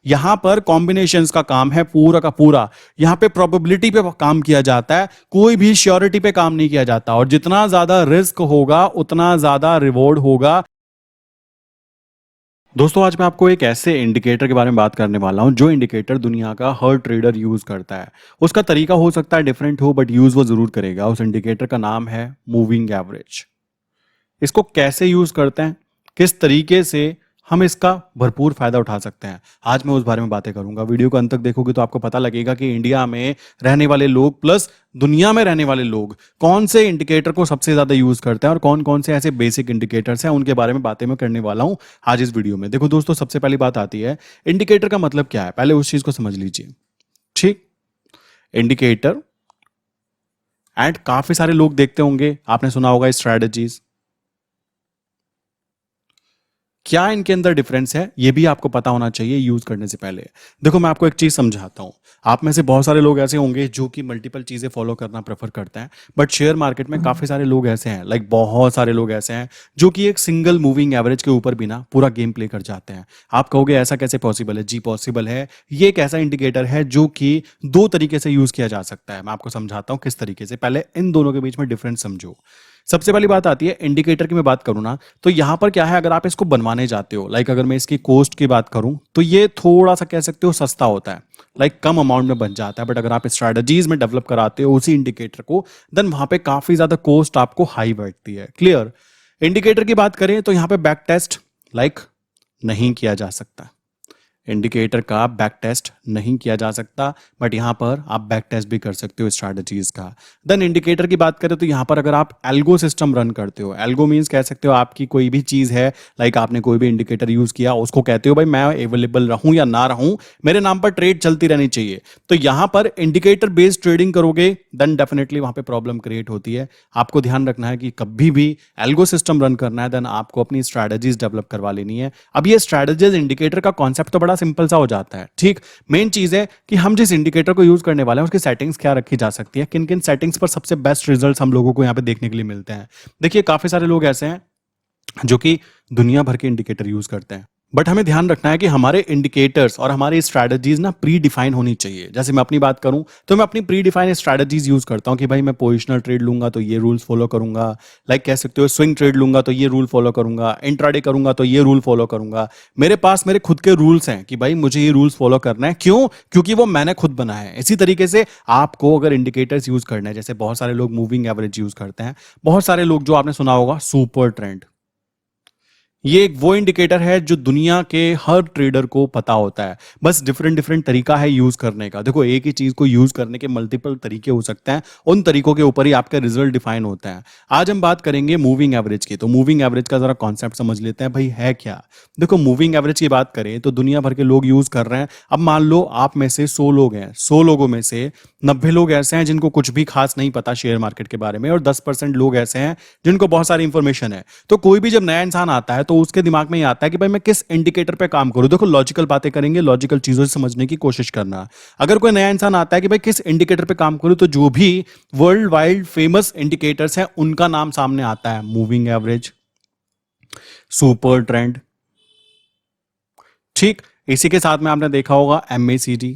यहां पर कॉम्बिनेशंस का काम है पूरा का पूरा। यहां पे प्रोबेबिलिटी पे काम किया जाता है, कोई भी श्योरिटी पे काम नहीं किया जाता। और जितना ज्यादा रिस्क होगा उतना ज्यादा रिवॉर्ड होगा। दोस्तों आज मैं आपको एक ऐसे इंडिकेटर के बारे में बात करने वाला हूं जो इंडिकेटर दुनिया का हर ट्रेडर यूज करता है। उसका तरीका हो सकता है डिफरेंट हो, बट यूज वो जरूर करेगा। उस इंडिकेटर का नाम है मूविंग एवरेज। इसको कैसे यूज करते हैं, किस तरीके से हम इसका भरपूर फायदा उठा सकते हैं, आज मैं उस बारे में बातें करूंगा। वीडियो को अंत तक देखोगे तो आपको पता लगेगा कि इंडिया में रहने वाले लोग प्लस दुनिया में रहने वाले लोग कौन से इंडिकेटर को सबसे ज्यादा यूज करते हैं और कौन कौन से ऐसे बेसिक इंडिकेटर्स हैं, उनके बारे में बातें मैं करने वाला हूं आज इस वीडियो में। देखो दोस्तों, सबसे पहली बात आती है इंडिकेटर का मतलब क्या है, पहले उस चीज को समझ लीजिए। ठीक, इंडिकेटर एंड काफी सारे लोग देखते होंगे, आपने सुना होगा स्ट्रैटेजीज। क्या इनके अंदर डिफरेंस है ये भी आपको पता होना चाहिए यूज करने से पहले। देखो मैं आपको एक चीज समझाता हूं। आप में से बहुत सारे लोग ऐसे होंगे जो कि मल्टीपल चीजें फॉलो करना प्रेफर करते हैं, बट शेयर मार्केट में काफी सारे लोग ऐसे हैं, लाइक बहुत सारे लोग ऐसे हैं जो कि एक सिंगल मूविंग एवरेज के ऊपर भी ना पूरा गेम प्ले कर जाते हैं। आप कहोगे ऐसा कैसे पॉसिबल है? जी पॉसिबल है। ये एक ऐसा इंडिकेटर है जो कि दो तरीके से यूज किया जा सकता है। मैं आपको समझाता हूं किस तरीके से, पहले इन दोनों के बीच में डिफरेंस समझो। सबसे पहली बात आती है इंडिकेटर की मैं बात करूं ना, तो यहां पर क्या है, अगर आप इसको बनवाने जाते हो, लाइक अगर मैं इसकी कॉस्ट की बात करूं तो ये थोड़ा सा कह सकते हो सस्ता होता है, लाइक कम अमाउंट में बन जाता है। बट अगर आप स्ट्रैटेजीज में डेवलप कराते हो उसी इंडिकेटर को, देन वहां पे काफी ज्यादा कॉस्ट आपको हाई बैठती है। क्लियर? इंडिकेटर की बात करें तो यहां पे बैक टेस्ट लाइक नहीं किया जा सकता। इंडिकेटर का बैक टेस्ट नहीं किया जा सकता, बट यहां पर आप बैक टेस्ट भी कर सकते हो स्ट्रैटेजीज का। देन इंडिकेटर की बात करें तो यहां पर अगर आप एल्गो सिस्टम रन करते हो, एल्गो मींस कह सकते हो आपकी कोई भी चीज है, लाइक आपने कोई भी इंडिकेटर यूज किया, उसको कहते हो भाई मैं अवेलेबल रहूं या ना रहूं, मेरे नाम पर ट्रेड चलती रहनी चाहिए। तो यहां पर इंडिकेटर बेस्ड ट्रेडिंग करोगे देन डेफिनेटली वहां पे प्रॉब्लम क्रिएट होती है। आपको ध्यान रखना है कि कभी भी एल्गो सिस्टम रन करना है देन आपको अपनी स्ट्रैटेजीज डेवलप करवा लेनी है। अब ये स्ट्रैटेजीज इंडिकेटर का कॉन्सेप्ट तो बड़ा सिंपल सा हो जाता है। ठीक, मेन चीज है कि हम जिस इंडिकेटर को यूज करने वाले हैं उसकी सेटिंग्स क्या रखी जा सकती है, किन किन सेटिंग्स पर सबसे बेस्ट रिजल्ट्स हम लोगों को यहां पे देखने के लिए मिलते हैं। देखिए काफी सारे लोग ऐसे हैं जो कि दुनिया भर के इंडिकेटर यूज करते हैं, बट हमें ध्यान रखना है कि हमारे इंडिकेटर्स और हमारी स्ट्रैटेजीज ना प्री डिफाइन होनी चाहिए। जैसे मैं अपनी बात करूं तो मैं अपनी प्री डिफाइन स्ट्रैटेजीज यूज करता हूं कि भाई मैं पोजिशनल ट्रेड लूंगा तो ये रूल्स फॉलो करूंगा, लाइक कह सकते हो स्विंग ट्रेड लूंगा तो ये रूल फॉलो करूंगा, इंट्राडे करूंगा तो ये रूल फॉलो करूंगा। मेरे पास मेरे खुद के रूल्स हैं कि भाई मुझे ये रूल्स फॉलो करना है। क्यों? क्योंकि वो मैंने खुद बनाया है। इसी तरीके से आपको अगर इंडिकेटर्स यूज करना है, जैसे बहुत सारे लोग मूविंग एवरेज यूज करते हैं, बहुत सारे लोग जो आपने सुना होगा सुपर ट्रेंड, ये एक वो इंडिकेटर है जो दुनिया के हर ट्रेडर को पता होता है, बस डिफरेंट डिफरेंट तरीका है यूज करने का। देखो एक ही चीज को यूज करने के मल्टीपल तरीके हो सकते हैं, उन तरीकों के ऊपर ही आपका रिजल्ट डिफाइन होता है। आज हम बात करेंगे मूविंग एवरेज की, तो मूविंग एवरेज का जरा कॉन्सेप्ट समझ लेते हैं भाई है क्या। देखो मूविंग एवरेज की बात करें तो दुनिया भर के लोग यूज कर रहे हैं। अब मान लो आप में से 100 लोग हैं, 100 लोगों में से 90 लोग ऐसे हैं जिनको कुछ भी खास नहीं पता शेयर मार्केट के बारे में, और 10% लोग ऐसे हैं जिनको बहुत सारी इंफॉर्मेशन है। तो कोई भी जब नया इंसान आता है तो उसके दिमाग में आता है कि भाई मैं किस इंडिकेटर पे काम करूं। देखो लॉजिकल बातें करेंगे, लॉजिकल चीजों से समझने की कोशिश करना। अगर कोई नया इंसान आता है कि भाई किस इंडिकेटर पे काम करूं, तो जो भी वर्ल्ड वाइड फेमस इंडिकेटर्स हैं उनका नाम सामने आता है। मूविंग एवरेज, सुपर ट्रेंड, ठीक, इसी के साथ में आपने देखा होगा MACD,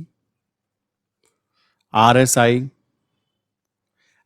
RSI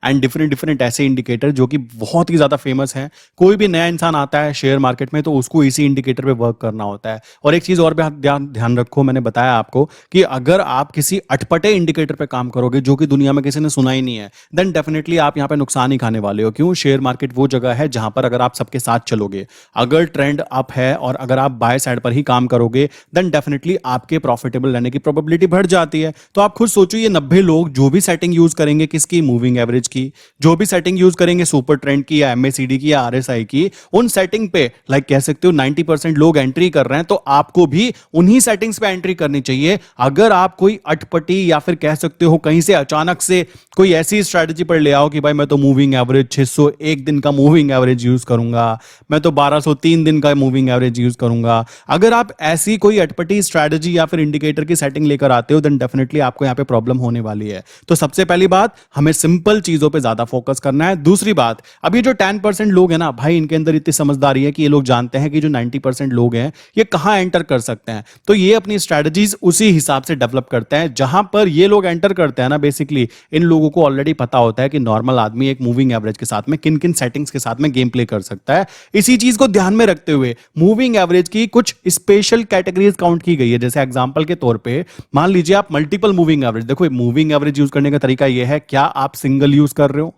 and different different ऐसे इंडिकेटर जो कि बहुत ही ज्यादा फेमस है। कोई भी नया इंसान आता है शेयर मार्केट में तो उसको इसी इंडिकेटर पे वर्क करना होता है। और एक चीज और भी ध्यान रखो, मैंने बताया आपको कि अगर आप किसी अटपटे इंडिकेटर पे काम करोगे जो कि दुनिया में किसी ने सुना ही नहीं है, देन डेफिनेटली आप यहाँ पे नुकसान ही खाने वाले हो। क्यों? शेयर मार्केट वो जगह है जहां पर अगर आप सबके साथ चलोगे, अगर ट्रेंड अप है और अगर आप बाय साइड पर ही काम करोगे, देन डेफिनेटली आपके प्रॉफिटेबल रहने की प्रोबेबिलिटी बढ़ जाती है। तो आप खुद सोचो, ये 90 लोग जो भी सेटिंग यूज करेंगे किसकी, मूविंग एवरेज की, जो भी सेटिंग यूज करेंगे सुपर ट्रेंड की या MACD की या RSI की, उन सेटिंग पे लाइक कह सकते हो 90% लोग एंट्री कर रहे हैं, तो आपको भी उन्हीं सेटिंग्स पे एंट्री करनी चाहिए। अगर आप कोई अटपटी या फिर कह सकते हो कहीं से अचानक से कोई ऐसी स्ट्रैटेजी पर ले आओ कि भाई मैं तो मूविंग एवरेज 600 एक दिन का मूविंग एवरेज यूज करूंगा, मैं तो 1200 3 दिन का मूविंग एवरेज यूज करूंगा, अगर आप ऐसी कोई अटपटी स्ट्रैटेजी या फिर इंडिकेटर की सेटिंग लेकर आते हो, देन डेफिनेटली आपको यहां पे प्रॉब्लम होने वाली है। तो सबसे पहली बात, हमें सिंपल चीज चीजों पे ज्यादा फोकस करना है। दूसरी बात, अब ये जो 10% लोग हैं ना भाई, इनके अंदर इतनी समझदारी है कि ये लोग जानते हैं कि जो 90% लोग हैं ये कहां एंटर कर सकते हैं, तो ये अपनी स्ट्रेटजीज उसी हिसाब से डेवलप करते हैं। जहां पर ये लोग एंटर करते हैं ना, बेसिकली इन लोगों को ऑलरेडी पता होता है कि नॉर्मल आदमी एक मूविंग एवरेज के साथ में किन किन सेटिंग्स के साथ में गेम प्ले कर सकता है। इसी चीज को ध्यान में रखते हुए मूविंग एवरेज की कुछ स्पेशल कैटेगरीज काउंट की गई है। जैसे एग्जांपल के तौर पे मान लीजिए आप मल्टीपल मूविंग एवरेज, देखो मूविंग एवरेज यूज करने का तरीका यह है, क्या आप सिंगल यूज कर रहे हो,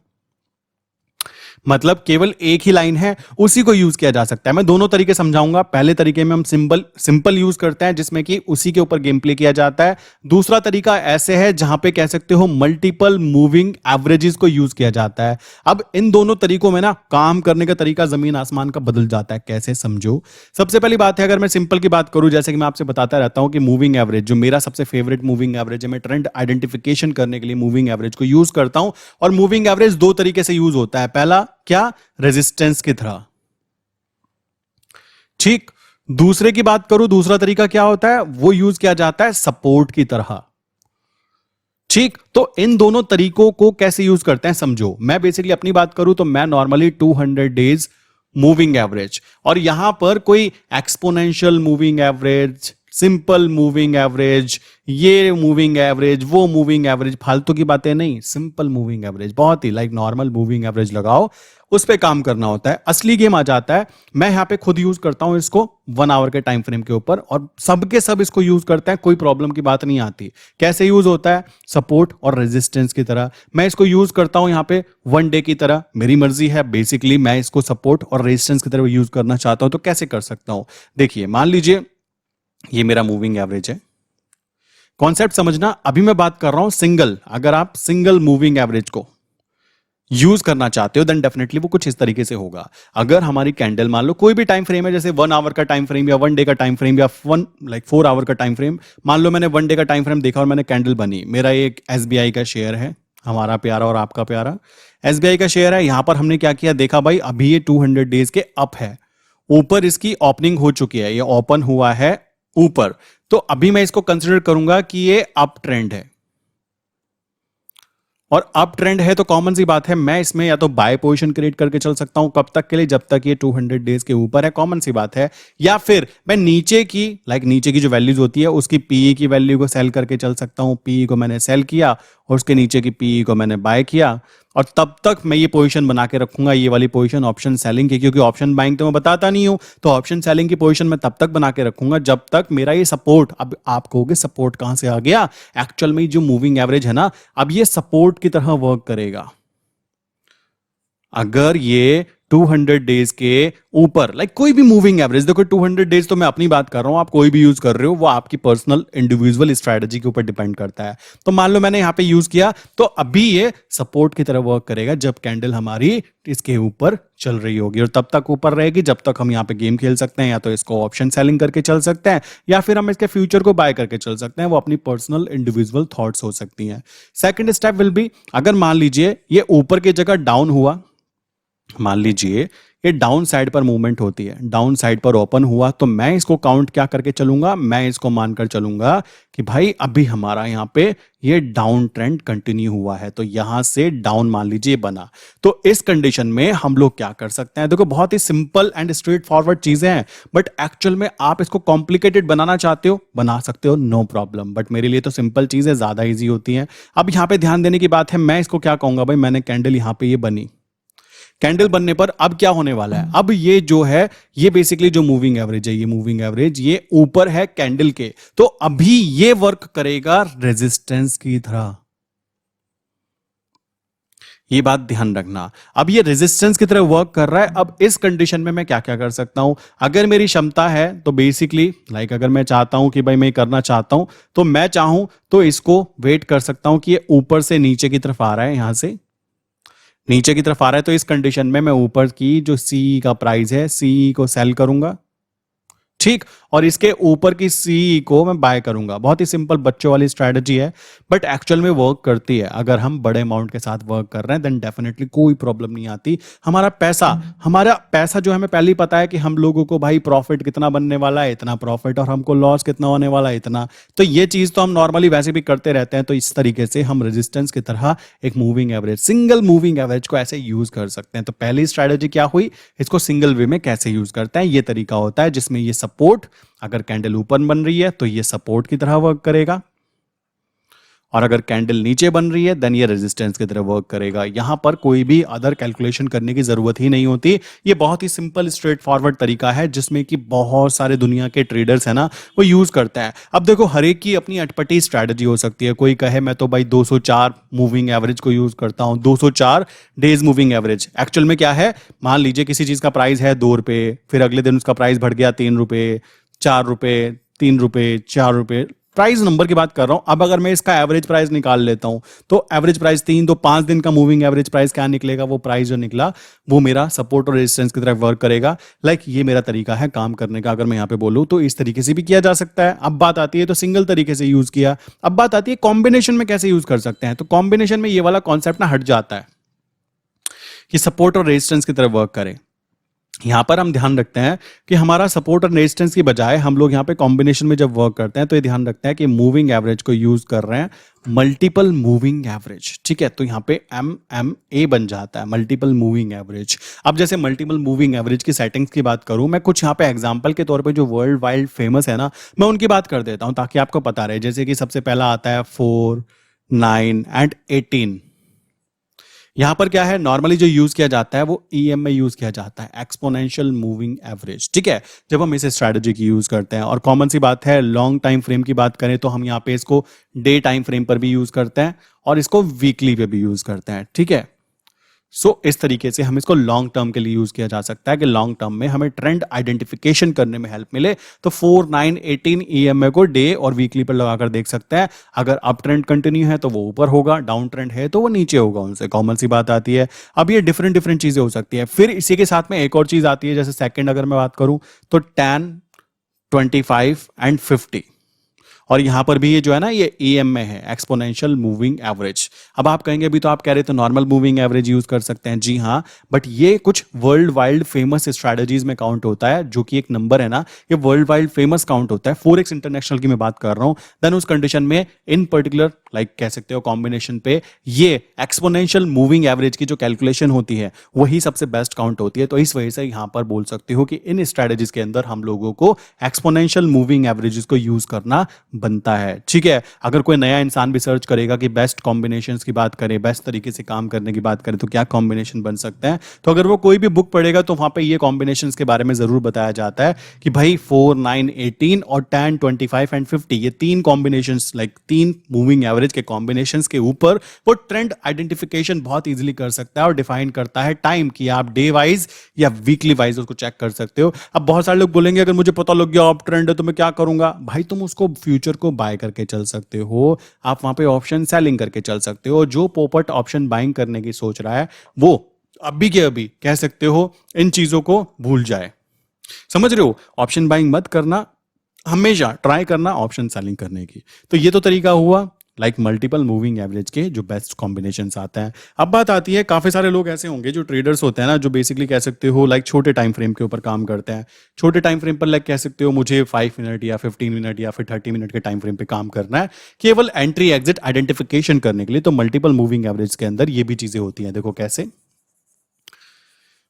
मतलब केवल एक ही लाइन है, उसी को यूज किया जा सकता है। मैं दोनों तरीके समझाऊंगा। पहले तरीके में हम सिंपल यूज करते हैं जिसमें कि उसी के ऊपर गेम प्ले किया जाता है। दूसरा तरीका ऐसे है जहां पे कह सकते हो मल्टीपल मूविंग एवरेजेस को यूज किया जाता है। अब इन दोनों तरीकों में ना काम करने का तरीका जमीन आसमान का बदल जाता है। कैसे, समझो। सबसे पहली बात है, अगर मैं सिंपल की बात करूं, जैसे कि मैं आपसे बताता रहता हूं कि मूविंग एवरेज जो मेरा सबसे फेवरेट मूविंग एवरेज है, मैं ट्रेंड आइडेंटिफिकेशन करने के लिए मूविंग एवरेज को यूज करता हूं। और मूविंग एवरेज दो तरीके से यूज होता है। पहला क्या, रेजिस्टेंस की तरह, ठीक। दूसरे की बात करूं, दूसरा तरीका क्या होता है, वो यूज किया जाता है सपोर्ट की तरह, ठीक। तो इन दोनों तरीकों को कैसे यूज करते हैं समझो। मैं बेसिकली अपनी बात करूं तो मैं नॉर्मली 200 डेज मूविंग एवरेज, और यहां पर कोई exponential moving average, simple moving average, ये मूविंग एवरेज, वो मूविंग एवरेज, फालतू की बातें नहीं, सिंपल मूविंग एवरेज, बहुत ही लाइक नॉर्मल मूविंग एवरेज लगाओ, उस पे काम करना होता है। असली गेम आ जाता है। मैं यहां पे खुद यूज करता हूं इसको 1 आवर के टाइम फ्रेम के ऊपर, और सबके सब इसको यूज करते हैं, कोई प्रॉब्लम की बात नहीं आती। कैसे यूज होता है, सपोर्ट और रेजिस्टेंस की तरह। मैं इसको यूज करता हूं यहां पे 1 डे की तरह, मेरी मर्जी है। बेसिकली मैं इसको सपोर्ट और रेजिस्टेंस की तरह यूज करना चाहता हूं, तो कैसे कर सकता हूं, देखिए। मान लीजिए ये मेरा मूविंग एवरेज है। कॉन्सेप्ट समझना, अभी मैं बात कर रहा हूं सिंगल। अगर आप सिंगल मूविंग एवरेज को यूज करना चाहते हो देन डेफिनेटली वो कुछ इस तरीके से होगा। अगर हमारी कैंडल, मान लो कोई भी टाइम फ्रेम है, जैसे 1 आवर का टाइम फ्रेम या 1 डे का टाइम फ्रेम या 4 आवर का टाइम फ्रेम, मान लो मैंने 1 डे का टाइम फ्रेम देखा और मैंने कैंडल बनी। मेरा एक एसबीआई का शेयर है, हमारा प्यारा और आपका प्यारा एसबीआई का शेयर है। यहां पर हमने क्या किया, देखा भाई अभी ये 200 डेज के अप है, ऊपर इसकी ओपनिंग हो चुकी है, ये ओपन हुआ है ऊपर, तो अभी मैं इसको कंसिडर करूंगा कि ये अप ट्रेंड है। और अप ट्रेंड है तो कॉमन सी बात है, मैं इसमें या तो बाय पोजीशन क्रिएट करके चल सकता हूं, कब तक के लिए, जब तक ये 200 डेज के ऊपर है, कॉमन सी बात है। या फिर मैं नीचे की नीचे की जो वैल्यूज होती है उसकी पीई की वैल्यू को सेल करके चल सकता हूं। पीई को मैंने सेल किया और उसके नीचे की पीई को मैंने बाय किया, और तब तक मैं ये पोजीशन बना के रखूंगा, ये वाली पोजीशन ऑप्शन सेलिंग की, क्योंकि ऑप्शन बाइंग तो मैं बताता नहीं हूं, तो ऑप्शन सेलिंग की पोजीशन मैं तब तक बना के रखूंगा जब तक मेरा ये सपोर्ट, अब आप कहोगे सपोर्ट कहां से आ गया, एक्चुअल में जो मूविंग एवरेज है ना, अब ये सपोर्ट की तरह वर्क करेगा। अगर ये 200 डेज के ऊपर, कोई भी मूविंग एवरेज, देखो 200 डेज तो मैं अपनी बात कर रहा हूं, आप कोई भी यूज कर रहे हो, वो आपकी पर्सनल इंडिविजुअल स्ट्रेटजी के ऊपर डिपेंड करता है। तो मान लो मैंने यहां पे यूज किया, तो अभी ये सपोर्ट की तरह वर्क करेगा जब कैंडल हमारी इसके ऊपर चल रही होगी, और तब तक ऊपर रहेगी जब तक हम यहां पे गेम खेल सकते हैं। या तो इसको ऑप्शन सेलिंग करके चल सकते हैं, या फिर हम इसके फ्यूचर को बाय करके चल सकते हैं, वो अपनी पर्सनल इंडिविजुअल थॉट्स हो सकती हैं। सेकंड स्टेप विल बी, अगर मान लीजिए ये ऊपर की जगह डाउन हुआ, मान लीजिए ये डाउन साइड पर मूवमेंट होती है, डाउन साइड पर ओपन हुआ, तो मैं इसको काउंट क्या करके चलूंगा, मैं इसको मानकर चलूंगा कि भाई अभी हमारा यहां पे ये डाउन ट्रेंड कंटिन्यू हुआ है, तो यहां से डाउन मान लीजिए बना। तो इस कंडीशन में हम लोग क्या कर सकते हैं, देखो बहुत ही सिंपल एंड स्ट्रेट फॉरवर्ड चीजें हैं, बट एक्चुअल में आप इसको कॉम्प्लिकेटेड बनाना चाहते हो, बना सकते हो, नो प्रॉब्लम, बट मेरे लिए तो सिंपल चीजें ज्यादा ईजी होती हैं। अब यहां पे ध्यान देने की बात है, मैं इसको क्या कहूंगा, भाई मैंने कैंडल यहां पे ये बनी, कैंडल बनने पर अब क्या होने वाला है, अब ये जो है, ये बेसिकली जो मूविंग एवरेज है, ये मूविंग एवरेज ये ऊपर है कैंडल के, तो अभी ये वर्क करेगा रेजिस्टेंस की तरह। ये बात ध्यान रखना, अब ये रेजिस्टेंस की तरह वर्क कर रहा है। अब इस कंडीशन में मैं क्या क्या कर सकता हूं, अगर मेरी क्षमता है तो बेसिकली अगर मैं चाहता हूं कि भाई मैं करना चाहता हूं, तो मैं चाहूं तो इसको वेट कर सकता हूं कि ये ऊपर से नीचे की तरफ आ रहा है, यहां से नीचे की तरफ आ रहा है, तो इस कंडीशन में मैं ऊपर की जो सी का प्राइस है, सी को सेल करूंगा, ठीक, और इसके ऊपर की सी को मैं बाय करूंगा। बहुत ही सिंपल बच्चों वाली स्ट्रैटेजी है, बट एक्चुअल में वर्क करती है। अगर हम बड़े अमाउंट के साथ वर्क कर रहे हैं देन डेफिनेटली कोई प्रॉब्लम नहीं आती। हमारा पैसा जो है, हमें पहले ही पता है कि हम लोगों को भाई प्रॉफिट कितना बनने वाला है, इतना प्रॉफिट, और हमको लॉस कितना होने वाला है, इतना। तो ये चीज तो हम नॉर्मली वैसे भी करते रहते हैं। तो इस तरीके से हम रेजिस्टेंस की तरह एक moving average, single moving average को ऐसे यूज कर सकते हैं। तो पहली स्ट्रैटेजी क्या हुई, इसको सिंगल वे में कैसे यूज करते हैं। ये तरीका होता है जिसमें ये सपोर्ट, अगर कैंडल ऊपर बन रही है तो ये सपोर्ट की तरह वर्क करेगा, और अगर कैंडल नीचे बन रही है देन ये रेजिस्टेंस की तरह वर्क करेगा। यहां पर कोई भी अदर कैलकुलेशन करने की जरूरत ही नहीं होती। ये बहुत ही सिंपल स्ट्रेट फॉरवर्ड तरीका है जिसमें कि बहुत सारे दुनिया के ट्रेडर्स है ना, वो यूज करते हैं। अब देखो, हर एक की अपनी अटपटी स्ट्रैटेजी हो सकती है। कोई कहे मैं तो भाई 204 मूविंग एवरेज को यूज करता हूं, 204 डेज मूविंग एवरेज। एक्चुअल में क्या है, मान लीजिए किसी चीज का प्राइस है 2 रुपए, फिर अगले दिन उसका प्राइस बढ़ गया 3 रुपए, 4 रुपए, 3 रुपए, 4 रुपए, प्राइस नंबर की बात कर रहा हूं। अब अगर मैं इसका एवरेज प्राइस निकाल लेता हूं तो एवरेज प्राइस 3, तो 5 दिन का मूविंग एवरेज प्राइस क्या निकलेगा, वो प्राइस जो निकला वो मेरा सपोर्ट और रेजिस्टेंस की तरफ वर्क करेगा। ये मेरा तरीका है काम करने का। अगर मैं यहां पे बोलूं तो इस तरीके से भी किया जा सकता है। अब बात आती है, तो सिंगल तरीके से यूज किया। अब बात आती है कॉम्बिनेशन में कैसे यूज कर सकते हैं। तो कॉम्बिनेशन में ये वाला कॉन्सेप्ट ना हट जाता है कि सपोर्ट और रेजिस्टेंस की तरफ वर्क करे। यहां पर हम ध्यान रखते हैं कि हमारा सपोर्ट और रेजिस्टेंस की बजाय हम लोग यहां पे कॉम्बिनेशन में जब वर्क करते हैं तो ये ध्यान रखते हैं कि मूविंग एवरेज को यूज कर रहे हैं, मल्टीपल मूविंग एवरेज। ठीक है, तो यहां पे MMA बन जाता है, मल्टीपल मूविंग एवरेज। अब जैसे मल्टीपल मूविंग एवरेज की सेटिंग्स की बात करूं, मैं कुछ यहां पे एग्जांपल के तौर पे जो वर्ल्ड वाइड फेमस है ना, मैं उनकी बात कर देता हूं ताकि आपको पता रहे। जैसे कि सबसे पहला आता है 4, 9 एंड 18। यहां पर क्या है, नॉर्मली जो यूज किया जाता है वो EM में यूज किया जाता है, एक्सपोनेंशियल मूविंग एवरेज। ठीक है, जब हम इसे स्ट्रैटेजी की यूज करते हैं। और कॉमन सी बात है, लॉन्ग टाइम फ्रेम की बात करें तो हम यहां पे इसको डे टाइम फ्रेम पर भी यूज करते हैं और इसको वीकली पे भी यूज करते हैं। ठीक है, इस तरीके से हम इसको लॉन्ग टर्म के लिए यूज किया जा सकता है कि लॉन्ग टर्म में हमें ट्रेंड आइडेंटिफिकेशन करने में हेल्प मिले। तो 4, 9, 18 EMA को डे और वीकली पर लगाकर देख सकते हैं। अगर अप ट्रेंड कंटिन्यू है तो वो ऊपर होगा, डाउन ट्रेंड है तो वो नीचे होगा। उनसे कॉमन सी बात आती है। अब ये डिफरेंट डिफरेंट चीजें हो सकती है। फिर इसी के साथ में एक और चीज आती है, जैसे सेकंड अगर मैं बात करूं तो 10, 25 एंड 50। और यहां पर भी ये जो है ना, ये EM में है, एक्सपोनेंशियल मूविंग एवरेज। अब आप कहेंगे अभी तो आप कह रहे थे नॉर्मल मूविंग एवरेज यूज कर सकते हैं। जी हाँ, बट ये कुछ वर्ल्ड वाइड फेमस स्ट्रैटेजीज में काउंट होता है, जो कि एक नंबर है ना, ये वर्ल्ड वाइड फेमस काउंट होता है। फोरेक्स इंटरनेशनल की मैं बात कर रहा हूं। देन उस कंडीशन में इन पर्टिकुलर कह सकते हो कॉम्बिनेशन पे ये एक्सपोनेंशियल मूविंग एवरेज की जो कैलकुलेशन होती है वही सबसे बेस्ट काउंट होती है। तो इस वजह से यहां पर बोल सकते हो कि इन स्ट्रैटेजीज के अंदर हम लोगों को एक्सपोनेंशियल मूविंग एवरेजेस को यूज करना बनता है। ठीक है, अगर कोई नया इंसान भी सर्च करेगा कि बेस्ट कॉम्बिनेशंस की बात करें, बेस्ट तरीके से काम करने की बात करें तो क्या कॉम्बिनेशन बन सकते हैं, तो अगर वो कोई भी बुक पढ़ेगा तो वहां पे ये कॉम्बिनेशंस के बारे में जरूर बताया जाता है कि भाई 4, 9, 18 और 10, 25 एंड 50, ये तीन कॉम्बिनेशंस, तीन मूविंग एवरेज के कॉम्बिनेशंस के ऊपर वो ट्रेंड आइडेंटिफिकेशन बहुत इजीली कर सकता है और डिफाइन करता है टाइम की, आप डे वाइज या वीकली वाइज उसको चेक कर सकते हो। अब बहुत सारे लोग बोलेंगे अगर मुझे पता लग गया अप ट्रेंड है तो मैं क्या करूंगा। भाई तुम उसको फ्यूचर को बाय करके चल सकते हो, आप वहां पे ऑप्शन सेलिंग करके चल सकते हो। जो पोपट ऑप्शन बाइंग करने की सोच रहा है वो अभी के अभी कह सकते हो इन चीजों को भूल जाए। समझ रहे हो, ऑप्शन बाइंग मत करना, हमेशा ट्राई करना ऑप्शन सेलिंग करने की। तो ये तो तरीका हुआ मल्टीपल मूविंग एवरेज के जो बेस्ट कॉम्बिनेशंस आते हैं। अब बात आती है, काफी सारे लोग ऐसे होंगे जो ट्रेडर्स होते हैं ना, जो बेसिकली कह सकते हो छोटे टाइम फ्रेम के ऊपर काम करते हैं। छोटे टाइम फ्रेम पर कह सकते हो मुझे 5 मिनट या 15 मिनट या फिर 30 मिनट के टाइम फ्रेम पे काम करना है, केवल एंट्री एग्जिट आइडेंटिफिकेशन करने के लिए। तो मल्टीपल मूविंग एवरेज के अंदर ये भी चीजें होती हैं। देखो कैसे,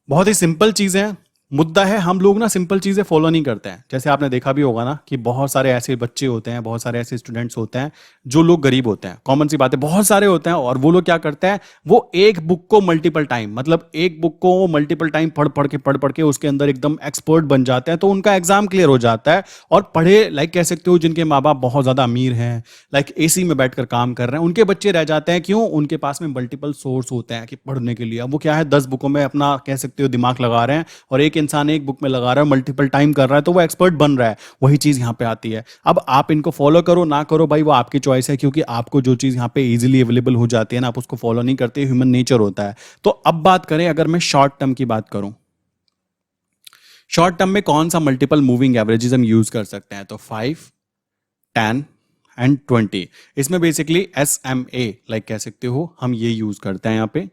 बहुत ही सिंपल चीजें हैं। मुद्दा है हम लोग ना सिंपल चीजें फॉलो नहीं करते हैं। जैसे आपने देखा भी होगा ना कि बहुत सारे ऐसे बच्चे होते हैं, बहुत सारे ऐसे स्टूडेंट्स होते हैं जो लोग गरीब होते हैं। कॉमन सी बात है, बहुत सारे होते हैं और वो लोग क्या करते हैं, वो एक बुक को मल्टीपल टाइम, एक बुक को मल्टीपल टाइम पढ़ पढ़ के उसके अंदर एकदम एक्सपर्ट बन जाते हैं। तो उनका एग्जाम क्लियर हो जाता है। और पढ़े कह सकते हो जिनके माँ बाप बहुत ज्यादा अमीर हैं, AC में बैठकर काम कर रहे हैं, उनके बच्चे रह जाते हैं। क्यों? उनके पास में मल्टीपल सोर्स होते हैं कि पढ़ने के लिए। अब वो क्या है, 10 बुकों में अपना कह सकते हो दिमाग लगा रहे हैं और एक इंसान एक बुक में लगा रहा है, मल्टीपल टाइम कर रहा है, तो वो एक्सपर्ट बन रहा है। वही चीज यहां पे आती है। अब आप इनको फॉलो करो ना करो भाई वो आपकी चॉइस है, क्योंकि आपको जो चीज यहां पे इजीली अवेलेबल हो जाती है ना, आप उसको फॉलो नहीं करते, ह्यूमन नेचर होता है। तो अब बात करें, अगर मैं शॉर्ट टर्म की बात करूं, शॉर्ट टर्म में कौन सा मल्टीपल मूविंग एवरेजेस हम यूज कर सकते हैं? तो 5, 10 एंड 20। इसमें बेसिकली SMA लाइक कह सकते हो, हम ये यूज करते हैं यहाँ पे।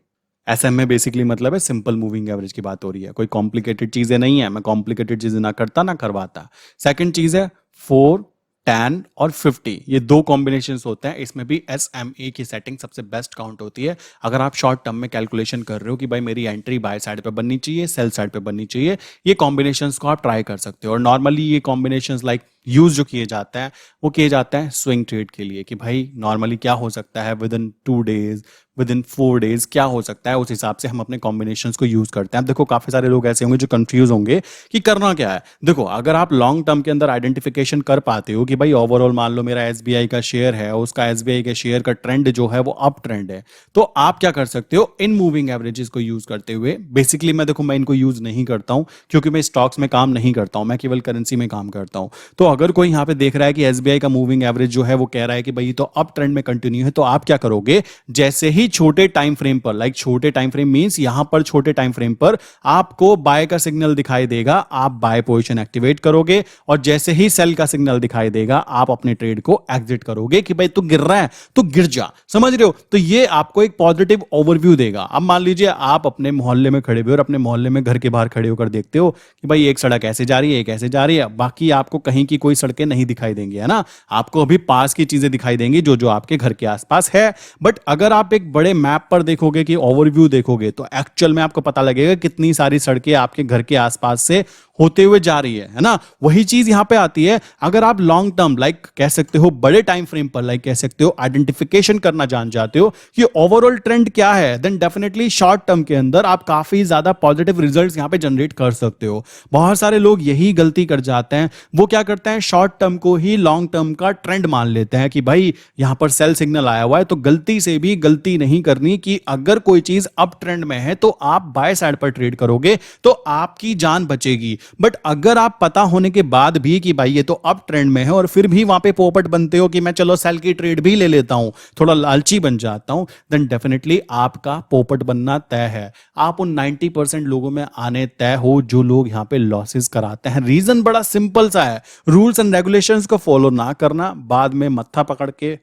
SMA बेसिकली मतलब है सिंपल मूविंग एवरेज की बात हो रही है, कोई कॉम्प्लिकेटेड चीजें नहीं है, मैं कॉम्प्लिकेटेड चीजें ना करता ना करवाता। सेकंड चीज है 4, 10 और 50, ये दो कॉम्बिनेशन होते हैं, इसमें भी SMA की सेटिंग सबसे बेस्ट काउंट होती है। अगर आप शॉर्ट टर्म में कैलकुलेशन कर रहे हो कि भाई मेरी एंट्री बाय साइड पे बननी चाहिए, सेल साइड पे बननी चाहिए, ये कॉम्बिनेशंस को आप ट्राई कर सकते हो। और नॉर्मली ये कॉम्बिनेशंस लाइक यूज जो किए जाते हैं वो किए जाते हैं स्विंग ट्रेड के लिए, कि भाई नॉर्मली क्या हो सकता है with in 2 days, with in 4 days क्या हो सकता है, उस हिसाब से हम अपने कॉम्बिनेशंस को यूज करते हैं। अब देखो काफी सारे लोग ऐसे होंगे जो कंफ्यूज होंगे कि करना क्या है। देखो अगर आप लॉन्ग टर्म के अंदर आइडेंटिफिकेशन कर पाते हो कि भाई ओवरऑल मान लो मेरा SBI का शेयर है, उसका SBI के शेयर का ट्रेंड जो है वो अप ट्रेंड है, तो आप क्या कर सकते हो इन मूविंग एवरेजेस को यूज करते हुए। बेसिकली मैं इनको यूज नहीं करता हूं क्योंकि मैं स्टॉक्स में काम नहीं करता हूं, मैं केवल करेंसी में काम करता हूं। तो अगर कोई यहां पे देख रहा है कि SBI का मूविंग एवरेज जो है वो कह रहा है कि भाई तो अप ट्रेंड में कंटिन्यू है, तो आप क्या करोगे, जैसे ही छोटे टाइम फ्रेम पर, लाइक छोटे टाइम फ्रेम मींस यहां पर छोटे टाइम फ्रेम पर आपको बाय का सिग्नल दिखाई देगा, आप बाय पोजीशन एक्टिवेट करोगे, और जैसे ही सेल का सिग्नल दिखाई देगा आप अपने ट्रेड को एग्जिट करोगे कि भाई तू गिर रहा है तो गिर जा। समझ रहे हो? तो ये आपको एक पॉजिटिव ओवरव्यू देगा। अब मान लीजिए आप अपने मोहल्ले में खड़े हुए और अपने मोहल्ले में घर के बाहर खड़े होकर देखते हो कि भाई एक सड़क ऐसे जा रही है, एक ऐसे जा रही है, बाकी आपको कहीं की कोई सड़कें नहीं दिखाई देंगी, है ना, आपको अभी पास की चीजें दिखाई देंगी जो जो आपके घर के आसपास है। बट अगर आप एक बड़े मैप पर देखोगे कि ओवरव्यू देखोगे तो एक्चुअल में आपको पता लगेगा कितनी सारी सड़कें आपके घर के आसपास से होते हुए जा रही है ना। वही चीज यहां पे आती है, अगर आप लॉन्ग टर्म लाइक कह सकते हो बड़े टाइम फ्रेम पर लाइक कह सकते हो आइडेंटिफिकेशन करना जान जाते हो कि ओवरऑल ट्रेंड क्या है, देन डेफिनेटली शॉर्ट टर्म के अंदर आप काफी ज्यादा पॉजिटिव रिजल्ट्स यहां पे जनरेट कर सकते हो। बहुत सारे लोग यही गलती कर जाते हैं, वो क्या करते हैं शॉर्ट टर्म को ही लॉन्ग टर्म का ट्रेंड मान लेते हैं कि भाई यहां पर सेल सिग्नल आया हुआ है, तो गलती से भी गलती नहीं करनी कि अगर कोई चीज अप ट्रेंड में है तो आप बाय साइड पर ट्रेड करोगे तो आपकी जान बचेगी। बट अगर आप पता होने के बाद भी कि भाई ये तो अप ट्रेंड में है और फिर भी वहां पे पोपट बनते हो कि मैं चलो सेल की ट्रेड भी ले लेता हूं, थोड़ा लालची बन जाता हूं, देन डेफिनेटली आपका पोपट बनना तय है। आप उन 90% लोगों में आने तय हो जो लोग यहां पे लॉसेस कराते हैं। रीजन बड़ा सिंपल सा है, रूल्स एंड रेगुलेशंस को फॉलो ना करना, बाद में मत्था पकड़ के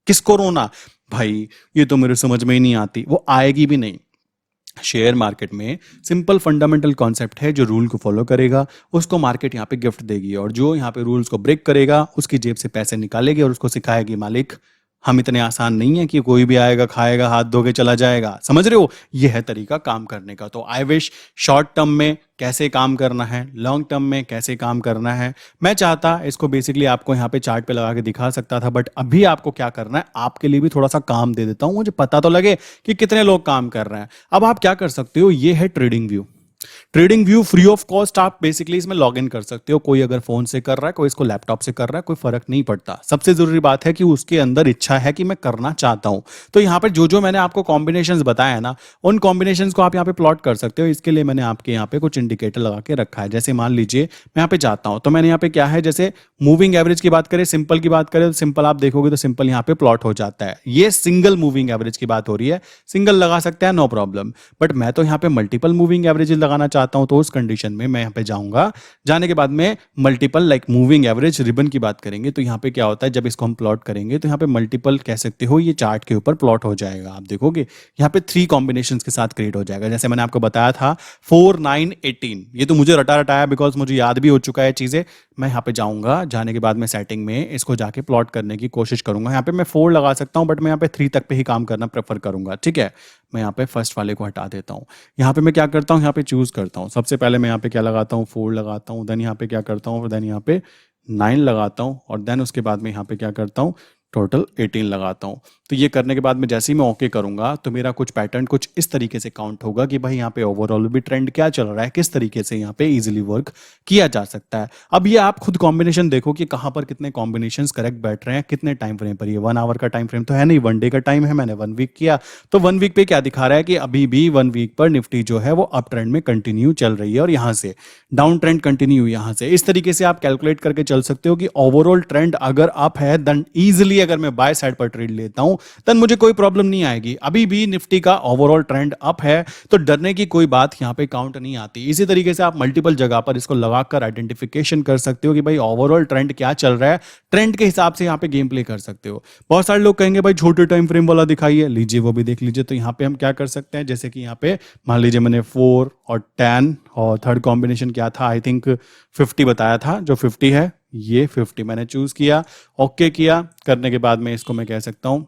किसको रोना, भाई ये तो मेरे समझ में ही नहीं आती, वो आएगी भी नहीं। शेयर मार्केट में सिंपल फंडामेंटल कॉन्सेप्ट है, जो रूल को फॉलो करेगा उसको मार्केट यहां पे गिफ्ट देगी, और जो यहां पे रूल्स को ब्रेक करेगा उसकी जेब से पैसे निकालेगी और उसको सिखाएगी मालिक हम इतने आसान नहीं है कि कोई भी आएगा खाएगा हाथ धो के चला जाएगा। समझ रहे हो? यह है तरीका काम करने का। तो आई विश शॉर्ट टर्म में कैसे काम करना है, लॉन्ग टर्म में कैसे काम करना है, मैं चाहता इसको बेसिकली आपको यहाँ पे चार्ट पे लगा के दिखा सकता था, बट अभी आपको क्या करना है, आपके लिए भी थोड़ा सा काम दे देता हूं, मुझे पता तो लगे कि कितने लोग काम कर रहे हैं। अब आप क्या कर सकते हो, ये है trading view. Trading view free of cost आप बेसिकली इसमें लॉग इन कर सकते हो। कोई अगर फोन से कर रहा है, कोई इसको लैपटॉप से कर रहा है, कोई फर्क नहीं पड़ता। सबसे जरूरी बात है कि उसके अंदर इच्छा है कि मैं करना चाहता हूं। तो यहां पर जो जो मैंने आपको कॉम्बिनेशंस बताया है ना, उन कॉम्बिनेशंस को आप यहां पे प्लॉट कर सकते हो। इसके लिए मैंने आपके यहां पे कुछ इंडिकेटर लगा के रखा है। जैसे मान लीजिए मैं यहां पे जाता हूं, तो मैंने यहां पे क्या है, जैसे मूविंग एवरेज की बात करें, सिंपल की बात करें तो सिंपल आप देखोगे तो सिंपल यहां पे प्लॉट हो जाता है। ये सिंगल मूविंग एवरेज की बात हो रही है, सिंगल लगा सकते हैं नो प्रॉब्लम, बट मैं तो यहां पे मल्टीपल मूविंग एवरेजेस लगाना चाहता हूं। तो उस कंडीशन में मैं यहां पे जाऊंगा, जाने के बाद में multiple like moving average ribbon की बात करेंगे तो यहां पे क्या होता है, जब इसको हम प्लॉट करेंगे तो यहां पे मल्टीपल कह सकते हो ये चार्ट के ऊपर प्लॉट हो जाएगा। आप देखोगे यहां पे 3 कॉम्बिनेशंस के साथ क्रिएट हो जाएगा। जैसे मैंने आपको बताया था 4, 9, 18, ये तो मुझे रटा रटाया बिकॉज मुझे याद भी हो चुका है चीजें। मैं यहाँ पे जाऊंगा, जाने के बाद में सेटिंग में इसको जाके प्लॉट करने की कोशिश करूंगा। यहाँ पे मैं 4 लगा सकता हूं, बट मैं यहाँ पे 3 तक पे ही काम करना प्रेफर करूंगा। ठीक है, मैं यहाँ पे फर्स्ट वाले को हटा देता हूँ। यहाँ पे मैं क्या करता हूँ, यहाँ पे चूज करता हूँ। सबसे पहले मैं यहाँ पे क्या लगाता हूँ, 4 लगाता हूँ, देन यहाँ पे क्या करता हूँ, देन यहाँ पे 9 लगाता हूँ, और देन उसके बाद में यहाँ पे क्या करता हूँ, टोटल 18 लगाता हूँ। तो ये करने के बाद में जैसे ही मैं ओके करूंगा तो मेरा कुछ पैटर्न कुछ इस तरीके से काउंट होगा कि भाई यहाँ पे ओवरऑल भी ट्रेंड क्या चल रहा है, किस तरीके से यहाँ पे इजीली वर्क किया जा सकता है। अब ये आप खुद कॉम्बिनेशन देखो कि कहाँ पर कितने कॉम्बिनेशंस करेक्ट बैठ रहे हैं, कितने टाइम फ्रेम पर। ये 1 आवर का टाइम फ्रेम तो है नहीं, 1 डे का टाइम है, मैंने 1 वीक किया। तो 1 वीक पे क्या दिखा रहा है कि अभी भी 1 वीक पर निफ्टी जो है वो अप ट्रेंड में कंटिन्यू चल रही है, और यहाँ से डाउन ट्रेंड कंटिन्यू यहाँ से। इस तरीके से आप कैलकुलेट करके चल सकते हो कि ओवरऑल ट्रेंड अगर अप है देन ईजिली भी अगर मैं बाय साइड पर ट्रेड लेता हूं तब मुझे कोई प्रॉब्लम नहीं आएगी। अभी भी निफ्टी का ओवरऑल ट्रेंड अप है, तो डरने की कोई बात यहां पे काउंट नहीं आती। इसी तरीके से आप मल्टीपल जगह पर इसको लगाकर आइडेंटिफिकेशन कर सकते हो कि भाई ओवरऑल ट्रेंड क्या चल रहा है, ट्रेंड के हिसाब से यहां पे गेम प्ले कर सकते हो। बहुत सारे लोग कहेंगे भाई छोटे टाइम फ्रेम वाला दिखाइए, लीजिए वो भी देख लीजिए। तो यहां पे हम क्या कर सकते हैं, जैसे कि यहां पे मान लीजिए मैंने 4 और 10 और थर्ड कॉम्बिनेशन क्या था, आई थिंक 50 बताया था, जो 50 है ये 50 मैंने चूज किया, ओके किया। करने के बाद में इसको मैं कह सकता हूं,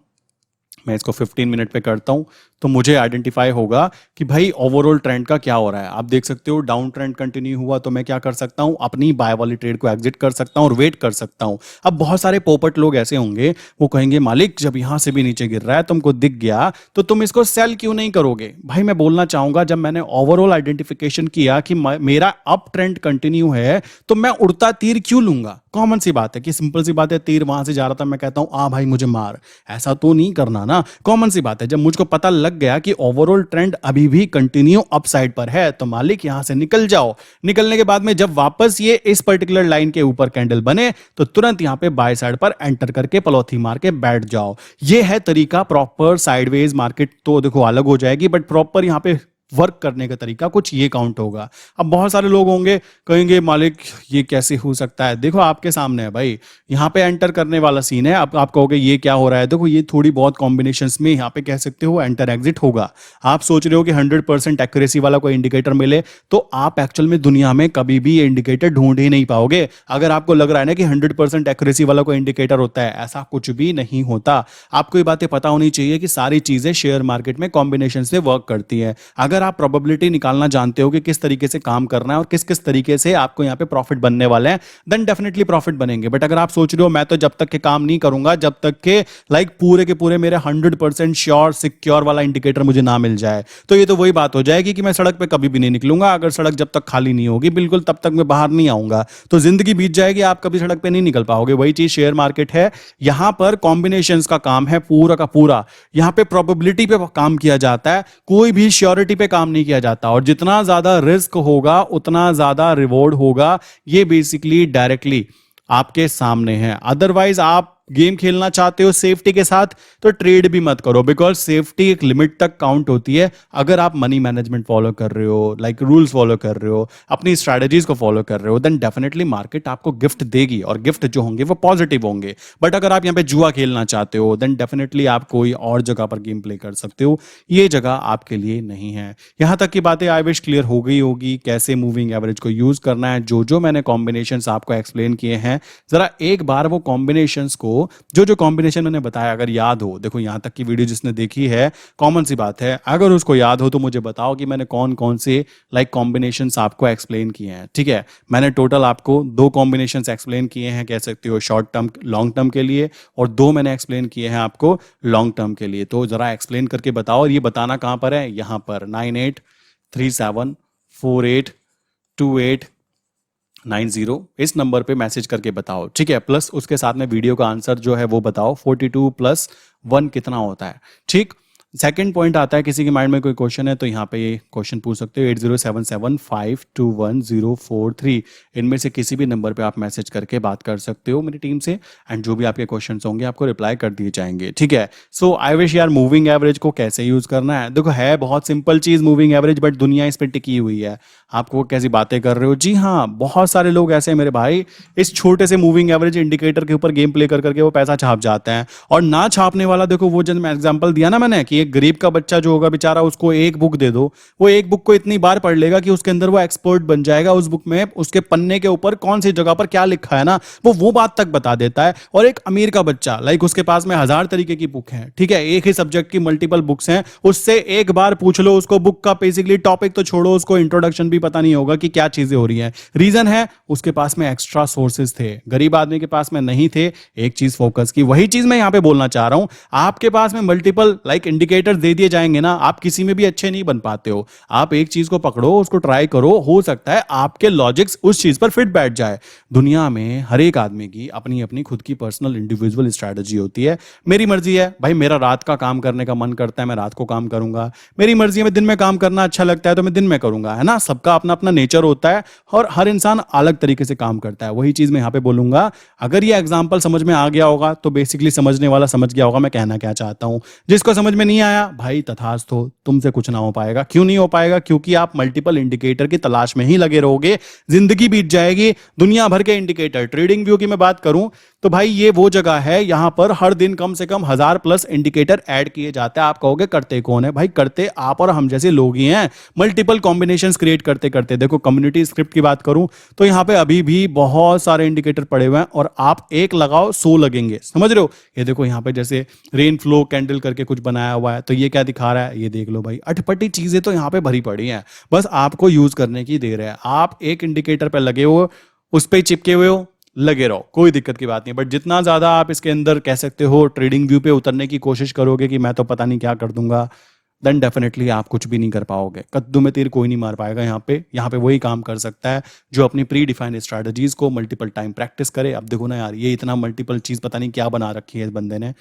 मैं इसको 15 मिनट पे करता हूं तो मुझे आइडेंटिफाई होगा कि भाई ओवरऑल ट्रेंड का क्या हो रहा है। आप देख सकते हो डाउन ट्रेंड कंटिन्यू हुआ तो मैं क्या कर सकता हूं, अपनी बाय वाली ट्रेड को एग्जिट कर सकता हूं और वेट कर सकता हूं। अब बहुत सारे पोपट लोग ऐसे होंगे, वो कहेंगे मालिक जब यहां से भी नीचे गिर रहा है तुमको दिख गया तो तुम इसको सेल क्यों नहीं करोगे। भाई मैं बोलना चाहूंगा, जब मैंने ओवरऑल आइडेंटिफिकेशन किया कि मेरा अप ट्रेंड कंटिन्यू है तो मैं उड़ता तीर क्यों लूंगा। कॉमन सी बात है कि सिंपल सी बात है, तीर वहां से जा रहा था, मैं कहता हूं आ भाई मुझे मार, ऐसा तो नहीं करना ना। कॉमन सी बात है, जब मुझको पता लग गया कि ओवरऑल ट्रेंड अभी भी कंटिन्यू अप साइड पर है तो मालिक यहां से निकल जाओ। निकलने के बाद में जब वापस ये इस पर्टिकुलर लाइन के ऊपर कैंडल बने तो तुरंत यहां पे बाय साइड पर एंटर करके पलौथी मार के बैठ जाओ। ये है तरीका प्रॉपर। साइडवेज मार्केट तो देखो अलग हो जाएगी, बट प्रॉपर यहां पे वर्क करने का तरीका कुछ ये काउंट होगा। अब बहुत सारे लोग होंगे कहेंगे मालिक ये कैसे हो सकता है, देखो आपके सामने है भाई, यहाँ पे एंटर करने वाला सीन है। आप कहोगे ये क्या हो रहा है, देखो ये थोड़ी बहुत कॉम्बिनेशंस में यहाँ पे कह सकते हो एंटर एग्जिट होगा। आप सोच रहे हो कि 100% एक्यूरेसी वाला कोई इंडिकेटर मिले तो आप एक्चुअल में दुनिया में कभी भी ये इंडिकेटर ढूंढ ही नहीं पाओगे। अगर आपको लग रहा है ना कि 100% एक्यूरेसी वाला कोई इंडिकेटर होता है, ऐसा कुछ भी नहीं होता। आपको ये बातें पता होनी चाहिए कि सारी चीजें शेयर मार्केट में कॉम्बिनेशन से वर्क करती है। अगर आप प्रोबेबिलिटी निकालना जानते हो कि किस तरीके से काम करना है और किस किस तरीके से आपको यहां पे प्रॉफिट बनने वाले हैं, देन डेफिनेटली प्रॉफिट बनेंगे। बट अगर आप सोच रहे हो मैं तो जब तक के काम नहीं करूंगा जब तक के पूरे के पूरे मेरे 100% श्योर सिक्योर वाला इंडिकेटर मुझे ना मिल जाए, तो ये तो वही बात हो जाएगी कि मैं सड़क पे कभी भी नहीं निकलूंगा। अगर सड़क जब तक खाली नहीं होगी बिल्कुल तब तक मैं बाहर नहीं आऊंगा, तो जिंदगी बीत जाएगी, आप कभी सड़क पे नहीं निकल पाओगे। वही चीज शेयर मार्केट है, यहां पर कॉम्बिनेशंस का काम है पूरा का पूरा। यहां पे प्रोबेबिलिटी पे काम किया जाता है, कोई भी श्योरिटी पे काम नहीं किया जाता। और जितना ज्यादा रिस्क होगा उतना ज्यादा रिवॉर्ड होगा, ये बेसिकली डायरेक्टली आपके सामने है। अदरवाइज आप गेम खेलना चाहते हो सेफ्टी के साथ तो ट्रेड भी मत करो, बिकॉज सेफ्टी एक लिमिट तक काउंट होती है। अगर आप मनी मैनेजमेंट फॉलो कर रहे हो, रूल्स फॉलो कर रहे हो, अपनी स्ट्रैटेजीज को फॉलो कर रहे हो, देन डेफिनेटली मार्केट आपको गिफ्ट देगी और गिफ्ट जो होंगे वो पॉजिटिव होंगे। बट अगर आप यहाँ पे जुआ खेलना चाहते हो देन डेफिनेटली आप कोई और जगह पर गेम प्ले कर सकते हो, ये जगह आपके लिए नहीं है। यहां तक की बातें आई विश क्लियर हो गई होगी, कैसे मूविंग एवरेज को यूज करना है। जो मैंने कॉम्बिनेशंस आपको एक्सप्लेन किए हैं, जरा एक बार वो कॉम्बिनेशंस को जो कॉम्बिनेशन मैंने बताया अगर याद हो, देखो यहां तक की वीडियो जिसने देखी है, कॉमन सी बात है, अगर उसको याद हो तो मुझे बताओ कि मैंने कौन कौन से कॉम्बिनेशंस आपको एक्सप्लेन किए हैं। ठीक है, मैंने टोटल आपको 2 कॉम्बिनेशंस एक्सप्लेन किए हैं, कह सकते हो शॉर्ट टर्म लॉन्ग टर्म के लिए, और 2 मैंने एक्सप्लेन किए हैं आपको लॉन्ग टर्म के लिए। तो जरा एक्सप्लेन करके बताओ। और ये बताना कहां पर है, यहां पर 9837482890 इस नंबर पे मैसेज करके बताओ। ठीक है, प्लस उसके साथ में वीडियो का आंसर जो है वो बताओ, 42 + 1 कितना होता है। ठीक, सेकंड पॉइंट आता है, किसी के माइंड में कोई क्वेश्चन है तो यहाँ पे ये क्वेश्चन पूछ सकते हो, 8077521043 इनमें से किसी भी नंबर पे आप मैसेज करके बात कर सकते हो मेरी टीम से, एंड जो भी आपके क्वेश्चंस होंगे आपको रिप्लाई कर दिए जाएंगे। ठीक है, सो आई विश यार मूविंग एवरेज को कैसे यूज करना है। देखो है बहुत सिंपल चीज मूविंग एवरेज, बट दुनिया इस पर टिकी हुई है। आपको कैसी बातें कर रहे हो, जी हाँ बहुत सारे लोग ऐसे हैं मेरे भाई, इस छोटे से मूविंग एवरेज इंडिकेटर के ऊपर गेम प्ले कर करके वो पैसा छाप जाते हैं। और ना छापने वाला, देखो वो जब एग्जांपल दिया ना मैंने कि एक गरीब का बच्चा जो होगा बेचारा, उसको एक बुक दे दो, वो एक बुक को इतनी बार पढ़ लेगा कि उसके अंदर वो एक्सपर्ट बन जाएगा। उस बुक में उसके पन्ने के ऊपर कौन सी जगह पर क्या लिखा है ना, वो बात तक बता देता है। और एक अमीर का बच्चा उसके पास में 1000 तरीके की बुक है, ठीक है, एक ही सब्जेक्ट की मल्टीपल बुक्स हैं, उससे एक बार पूछ लो, उसको बुक का बेसिकली टॉपिक तो छोड़ो, उसको इंट्रोडक्शन भी पता नहीं होगा कि क्या चीजें हो रही हैं। रीजन है उसके पास में एक्स्ट्रा सोर्सेज थे, गरीब आदमी के पास में नहीं थे। एक चीज फोकस की, वही चीज मैं यहां पे बोलना चाह रहा हूं। आपके पास में मल्टीपल इंडिकेटर इंडिकेटर दे दिए जाएंगे ना, आप किसी में भी अच्छे नहीं बन पाते हो। आप एक चीज को पकड़ो, उसको ट्राई करो, हो सकता है आपके लॉजिक्स उस चीज पर फिट बैठ जाए। दुनिया में हर एक आदमी की अपनी अपनी खुद की पर्सनल इंडिविजुअल स्ट्रैटेजी होती है। मेरी मर्जी है भाई, मेरा रात का काम करने का मन करता है, मैं रात को काम करूंगा। मेरी मर्जी है, मैं दिन में काम करना अच्छा लगता है तो मैं दिन में करूंगा, है ना। सबका अपना अपना नेचर होता है और हर इंसान अलग तरीके से काम करता है। वही चीज मैं यहाँ पे बोलूंगा। अगर ये एग्जाम्पल समझ में आ गया होगा तो बेसिकली समझने वाला समझ गया होगा मैं कहना क्या चाहता हूं। जिसको समझ में नहीं आया भाई तथास्तु, तुमसे कुछ ना हो पाएगा। क्यों नहीं हो पाएगा? क्योंकि आप मल्टीपल इंडिकेटर की तलाश में ही लगे रहोगे, जिंदगी बीत जाएगी। दुनिया भर के इंडिकेटर, ट्रेडिंग व्यू की मैं बात करूं तो भाई ये वो जगह है, यहां पर हर दिन कम से कम 1000+ इंडिकेटर ऐड किए जाते हैं। आप कहोगे करते कौन है? भाई करते आप और हम जैसे लोग ही हैं, मल्टीपल कॉम्बिनेशंस क्रिएट करते करते। देखो कम्युनिटी स्क्रिप्ट की बात करूं तो यहां पे अभी भी बहुत सारे इंडिकेटर पड़े हुए हैं और आप एक लगाओ 100 लगेंगे, समझ रहे हो। ये देखो यहां पे जैसे रेन फ्लो कैंडल करके कुछ बनाया हुआ है, तो ये क्या दिखा रहा है? ये देख लो भाई, अटपटी चीजें तो यहां पे भरी पड़ी हैं, बस आपको यूज करने की देर है। आप एक इंडिकेटर पे लगे हो, उस पे चिपके हुए हो, लगे रहो, कोई दिक्कत की बात नहीं। बट जितना ज्यादा आप इसके अंदर कह सकते हो ट्रेडिंग व्यू पे उतरने की कोशिश करोगे कि मैं तो पता नहीं क्या कर दूंगा, देन डेफिनेटली आप कुछ भी नहीं कर पाओगे। कद्दू में तीर कोई नहीं मार पाएगा। यहाँ पे वही काम कर सकता है जो अपनी प्री डिफाइंड स्ट्रेटजीज को मल्टीपल टाइम प्रैक्टिस करे। अब देखो ना यार, ये इतना मल्टीपल चीज पता नहीं क्या बना रखी है इस बंदे ने।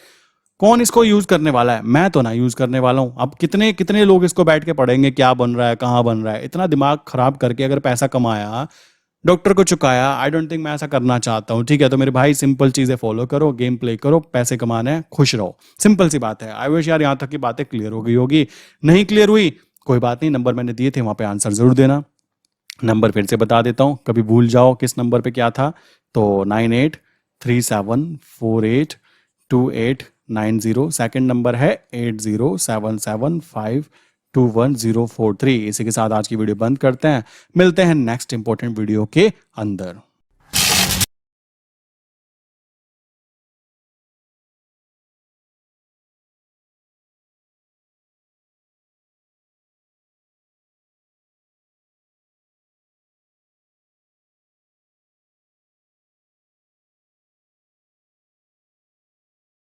कौन इसको यूज करने वाला है? मैं तो ना यूज करने वाला हूं। अब कितने कितने लोग इसको बैठ के पढ़ेंगे, क्या बन रहा है, कहाँ बन रहा है। इतना दिमाग खराब करके अगर पैसा कमाया, डॉक्टर को चुकाया, आई डोंट थिंक मैं ऐसा करना चाहता हूँ। ठीक है, तो मेरे भाई सिंपल चीजें फॉलो करो, गेम प्ले करो, पैसे कमाने हैं, खुश रहो, सिंपल सी बात है। आई विश यार यहाँ तक की बातें क्लियर हो गई होगी। नहीं क्लियर हुई कोई बात नहीं, नंबर मैंने दिए थे वहां पे आंसर जरूर देना। नंबर फिर से बता देता हूँ, कभी भूल जाओ किस नंबर पे क्या था तो 9837482890। सेकंड नंबर है 8077521043। इसी के साथ आज की वीडियो बंद करते हैं, मिलते हैं नेक्स्ट इंपॉर्टेंट वीडियो के अंदर।